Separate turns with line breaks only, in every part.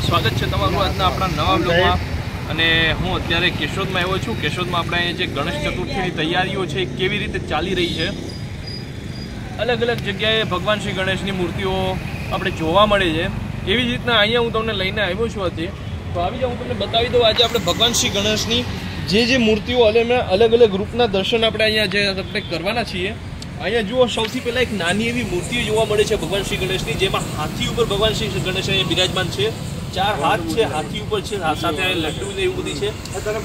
સ્વાગત છે તમારું આજના આપણા નવા બ્લોગમાં। અને હું અત્યારે કેશોદમાં આવ્યો છું। કેશોદમાં આપણે અહીંયા જે ગણેશ ચતુર્થીની તૈયારીઓ છે કેવી રીતે ચાલી રહી છે, અલગ અલગ જગ્યાએ ભગવાન શ્રી ગણેશની મૂર્તિઓ આપણે જોવા મળે છે। એવી જ રીતના અહીંયા હું તમને લઈને આવ્યો છું અત્યારે। તો આવી જાઓ, હું તમને બતાવી દઉં આજે આપણે ભગવાન શ્રી ગણેશની જે મૂર્તિઓ અલગ અલગ રૂપના દર્શન આપણે અહીંયા જે આપણે કરવાના છીએ। અહીંયા જુઓ, સૌથી પહેલાં એક નાની એવી મૂર્તિઓ જોવા મળે છે ભગવાન શ્રી ગણેશની, જેમાં હાથી ઉપર ભગવાન શ્રી ગણેશ અહીંયા બિરાજમાન છે। 4 હાથ છે, હાથી ઉપર છે, સાથે લડ્ડુ ને એવું બધી છે।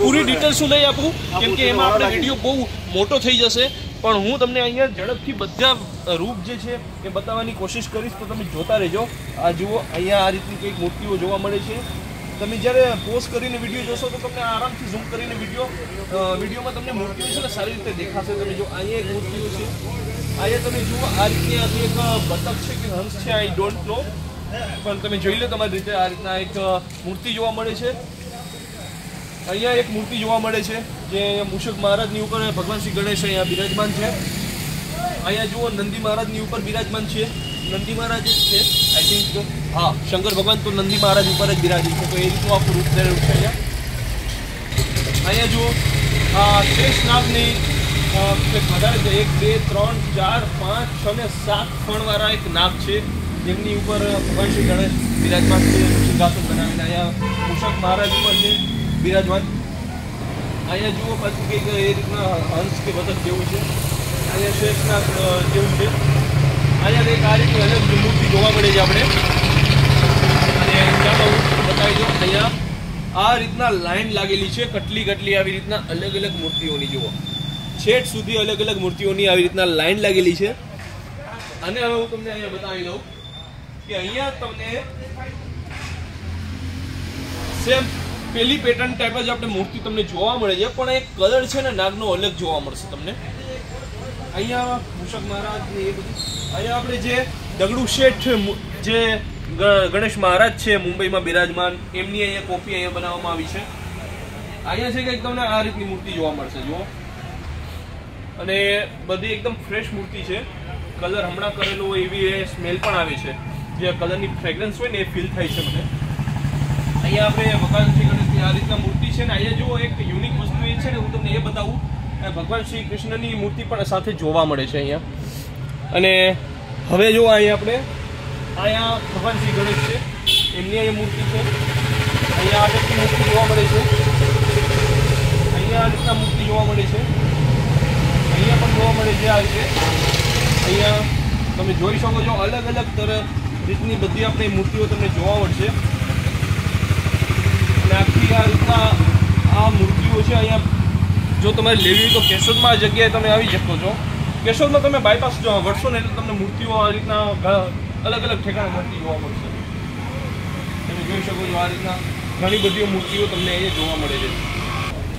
પૂરી ડિટેલ્સ હું લઈ આપું કેમ કે એમાં આપણે વિડીયો બહુ મોટો થઈ જશે, પણ હું તમને અહીંયા ઝડપથી બધા રૂપ જે છે એ બતાવવાની કોશિશ કરીશ, તો તમે જોતા રહેજો। આ જુઓ, અહીંયા આ રીતની કંઈક મૂર્તિઓ જોવા મળે છે। તમે જ્યારે પોઝ કરીને વિડીયો જોશો તો તમને આરામથી ઝૂમ કરીને વિડીયોમાં તમને મૂર્તિઓ છે ને સારી રીતે દેખાશે। તમે જો અહીંયા એક મૂર્તિઓ છે, અહીંયા તમે જુઓ આ રીતની એક બતક છે કે હંસ છે, આઈ ડોન્ટ નો, પણ તમે જોઈ લો તમારી રીતે। આ રીતના એક મૂર્તિ જોવા મળે છે। અહીંયા એક મૂર્તિ જોવા મળે છે જે મૂષક મહારાજની ઉપર ભગવાન શ્રી ગણેશ અહીંયા બિરાજમાન છે। અહીંયા જુઓ, નંદી મહારાજની ઉપર બિરાજમાન છે। નંદી મહારાજ જ છે આઈ થિંક, હા, શંકર ભગવાન તો નંદી મહારાજ ઉપર જ બિરાજી છે। તો એ રીતનું આખું રૂપ છે અહીંયા જુઓ, આ શેષ નાગની વધારે છે, 1 2 3 4 5 6 ને 7 ફણવાળા એક નાગ છે, જેમની ઉપર ભગવાન શ્રી ગણેશ બિરાજમાન છે, સિંહાસન બનાવીને। અહીંયા મૂષક મહારાજ ઉપર છે બિરાજમાન। અહીંયા જુઓ પાછું કંઈક એ રીતના હંસ કે બતક જેવું છે। અહીંયા શેષનાગ જેવું છે। અહીંયા એક આ રીતની અલગ મૂર્તિ જોવા મળે છે આપણે, અને ચાલો બતાવી દો। અહીંયા આ રીતના લાઈન લાગેલી છે, કટલી આવી રીતના અલગ અલગ મૂર્તિઓની જુઓ, છેક સુધી અલગ અલગ મૂર્તિઓની આવી રીતના લાઈન લાગેલી છે। અને હવે હું તમને અહીંયા બતાવી દઉં કે અહીંયા તમને સેમ પેલી પેટર્ન ટાઈપ જ આપણે મૂર્તિ તમને જોવા મળે છે, પણ એક કલર છે ને નાગનો અલગ જોવા મળશે તમને। અહીંયા મૂષક મહારાજ ને એ બધું, અહીંયા આપણે જે દગડુ શેઠ જે ગણેશ મહારાજ છે મુંબઈમાં બિરાજમાન, એમની અહીંયા કોપી અહીંયા બનાવવામાં આવી છે। અહીંયા છે કંઈક તમને આ રીતની મૂર્તિ જોવા મળશે જુઓ, અને બધી એકદમ ફ્રેશ મૂર્તિ છે, કલર હમણાં કરેલો હોય એવી એ સ્મેલ પણ આવે છે, જે કલરની ફ્રેગ્રન્સ હોય ને એ ફીલ થાય છે મને। અહીંયા આપણે ભગવાન શ્રી ગણેશની આ રીતના મૂર્તિ છે ને અહીંયા જુઓ, એક યુનિક વસ્તુ એ છે ને હું તમને એ બતાવું, ભગવાન શ્રી કૃષ્ણની મૂર્તિ પણ સાથે જોવા મળે છે અહીંયા। અને હવે જો અહીંયા ભગવાન શ્રી ગણેશ છે, એમની અહીંયા મૂર્તિ છે। અહીંયા આ રીતની મૂર્તિ જોવા મળે છે, અહીંયા આ રીતના મૂર્તિ જોવા મળે છે, અહીંયા પણ જોવા મળે છે આ રીતે। અહીંયા તમે જોઈ શકો છો, અલગ અલગ રીતની બધી આપણે મૂર્તિઓ તમને જોવા મળશે। અને આખી આ રીતના આ મૂર્તિઓ છે। અહીંયા જો તમારે લેવી હોય તો કેશોદમાં આ જગ્યાએ તમે આવી શકો છો। કેશોદમાં તમે બાયપાસ વળશો ને એટલે તમને મૂર્તિઓ આ રીતના અલગ અલગ ઠેકાણે મૂર્તિ જોવા મળશે। તમે જોઈ શકો છો આ રીતના ઘણી બધી મૂર્તિઓ તમને અહીંયા જોવા મળે છે।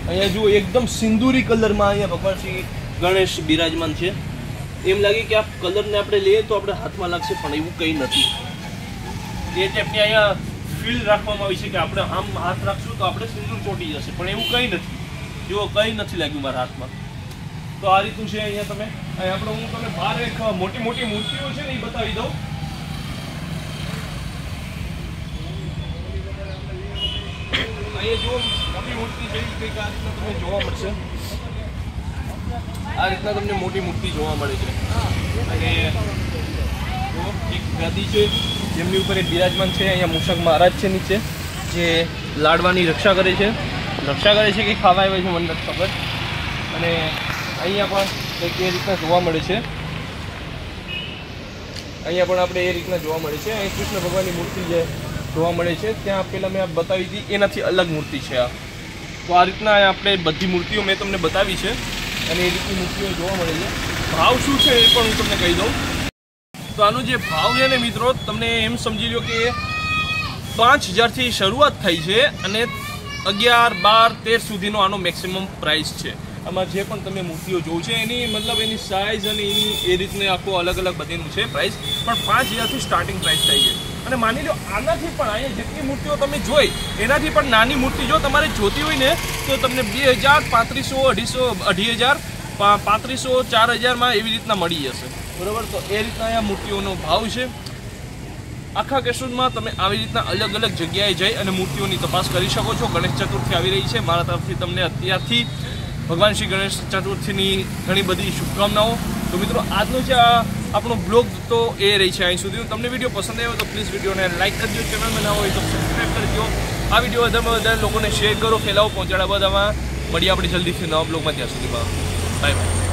અહીંયા જુઓ, એકદમ સિંદૂરી કલરમાં અહીંયા ભગવાન શ્રી ગણેશ બિરાજમાન છે। એમ લાગે કે આ કલરને આપણે લઈએ તો આપણે હાથમાં લાગશે, પણ એવું કંઈ નથી। એ ટાઈપની અહીંયા ફીલ રાખવામાં આવી છે કે આપણે આમ હાથ રાખશું તો આપણે સિંદૂર ચોંટી જશે, પણ એવું કંઈ નથી। જુઓ, કંઈ નથી લાગ્યું મારા હાથમાં। તો આ રીતનું છે અહીંયા તમે આપણે હું તમને બહાર એક મોટી મૂર્તિઓ છે ને એ બતાવી દઉં। અહીંયા જુઓ, મોટી મૂર્તિ જેવી કંઈક આ રીતના તમને જોવા મળશે। આ રીતના તમને મોટી મૂર્તિ જોવા મળે છે। અને એક ગાદી છે જેમની ઉપર એક બિરાજમાન છે। અહીંયા મૂષક મહારાજ છે નીચે, જે લાડવાની રક્ષા કરે છે કે ખાવા આવે છે મને નથી ખબર। અને અહીંયા પણ કંઈક એ રીતના જોવા મળે છે। અહીંયા પણ આપણે એ રીતના જોવા મળે છે। અહીં કૃષ્ણ ભગવાનની મૂર્તિ જે જોવા મળે છે, ત્યાં પહેલાં મેં બતાવી હતી, એનાથી અલગ મૂર્તિ છે આ। તો આ રીતના આપણે બધી મૂર્તિઓ મેં તમને બતાવી છે, અને એ રીતની મૂર્તિઓ જોવા મળે છે। ભાવ શું છે એ પણ હું તમને કહી દઉં। તો આનો જે ભાવ છે ને મિત્રો, તમને એમ સમજી લો કે 5000થી શરૂઆત થઈ છે, અને 11, 12, 13 સુધીનો આનો મેક્સિમમ પ્રાઇસ છે। આમાં જે પણ તમે મૂર્તિઓ જોઉં છે એની મતલબ એની સાઇઝ અને એની એ રીતને આખું અલગ અલગ બધીનું છે પ્રાઇસ, પણ 5000થી સ્ટાર્ટિંગ પ્રાઇસ થઈ છે। અને માની લો આનાથી પણ અહીંયા જેટલી મૂર્તિઓ તમે જોઈ એનાથી પણ નાની મૂર્તિ જો તમારે જોતી હોય ને તો તમને 2000, 3500, 2500, 3500, 4000માં એવી રીતના મળી જશે, બરાબર। તો એ રીતના અહીંયા મૂર્તિઓનો ભાવ છે। આખા કેશોદમાં તમે આવી રીતના અલગ અલગ જગ્યાએ જઈ અને મૂર્તિઓની તપાસ કરી શકો છો. ગણેશ ચતુર્થી આવી રહી છે. મારા તરફથી તમને અત્યારથી ભગવાન શ્રી ગણેશ ચતુર્થીની ઘણી બધી શુભકામનાઓ. તો મિત્રો આજનો જે આપણો બ્લોગ તો એ રહી છે અહીં સુધી. તમને વિડીયો પસંદ આવ્યો તો પ્લીઝ વિડીયોને લાઇક કરજો, ચેનલમાં ના હોય તો સબસ્ક્રાઈબ કરજો. આ વિડીયો વધારેમાં વધારે લોકોને શેર કરો, ફેલાવો, પહોંચાડવા બધામાં. મળીએ આપણે જલ્દીથી નવા બ્લોગમાં. ત્યાં સુધીમાં બાય બાય.